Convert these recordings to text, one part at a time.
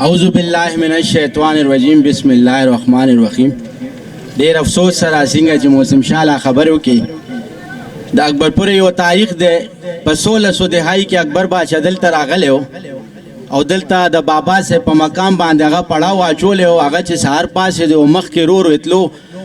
اعوذ باللہ من الشیطان الرجیم بسم اللہ الرحمن الرحیم. ډیر افسوس سره څنګه چې موسم شاله خبرو کې د اکبرپور یو تاریخ دی په 1600 دهائی کې اکبر بادشاہ دلته راغلی او دلته د بابا سه په مقام باندې هغه پړاو اچولی او هغه چې سهار پاسې د مخکې رور وتلو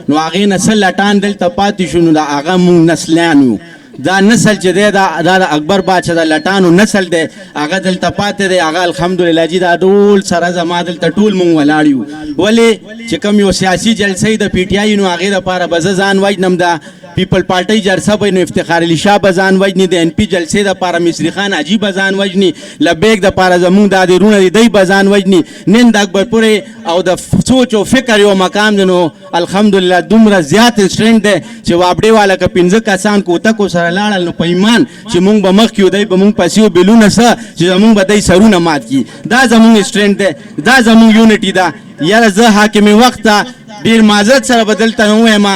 نو هغې نسل لټان دلته پاتې شو. نو د هغه مونږ نسلیان یو. دا نسل چې دی دا د اکبر بادشاہ د لټانو نسل دی هغه دلته پاتې دی. هغه الحمدلله جی دا ټول سره زما دلته ټول مونږ ولاړ یو. ولې چې کوم یو سیاسي جلسه د پی ټی آی نو هغې دپاره به زه ځان وژنم د پیپل پارټۍ جلسه به نو افتخار علي شاه به ځان وژني د ان پي جلسې دپاره مصري خان حاجي به ځان وژني لبیک دپاره زمونږ دا د رونه دي دی به ځان وژني. نن د اکبرپورې او د سوچ او فکر یو مقام دی نو الحمدلله دومره زیات سټرنټ دی چې وابډې والا که 15 کسان کوتکو سره لاړل نو په ایمان چې مونږ به مخکې یو دی به مونږ پسې بلونه څه چې زمونږ به دی سرونه مات کړي. دا زمونږ سټرنټ دی دا زمونږ یونټي ده. یاره زه حاکم وخت ته ډېر معذرت سره به دلته نه ووایم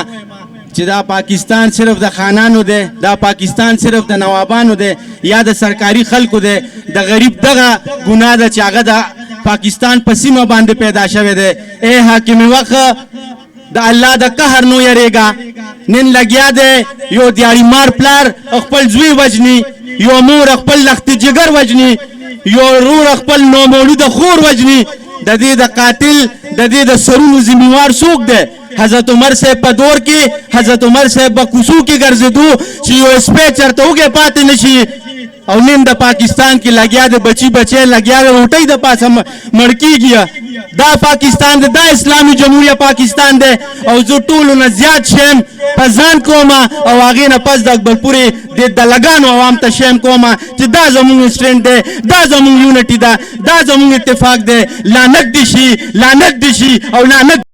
چې دا پاکستان صرف د خانانو دی دا پاکستان صرف د نوابانو دی یا د سرکاري خلکو دی. د غریب دغه ګناه ده چې هغه د پاکستان په سیمه باندې پیدا شوی دی. ای حاکم وخت د الله د قهر نو یریږه. نن لګیا دی یو دیاړي مار پلار خپل زوی وژني یو مور خپل لختې جګر وژني یو رور خپل نومولوده خور وژني. د دې د قاتل د دې د سرونو ذمہوار څوک دی؟ حضرت عمر صاحب په دور کې حضرت عمر صاحب په کوڅو کې ګرځېدو چې یو سپی چېرته وږی پاتې نه شي. او نن د پاکستان کې لګیا د بچي لګیا د روټۍ د پاسه مړ کېږي. دا پاکستان دی دا اسلامي جمهوریه پاکستان دی. او زه ټولو نه زیات شیم په ځان کوم او هغې نه پس د اکبرپورې د دلګانو عوام ته شیم کوم چې دا زمونږ سټرنټ دی دا زمونږ یونټي ده دا زمونږ اتفاق دی. لعنت دې شي لعنت دې شي او لعنت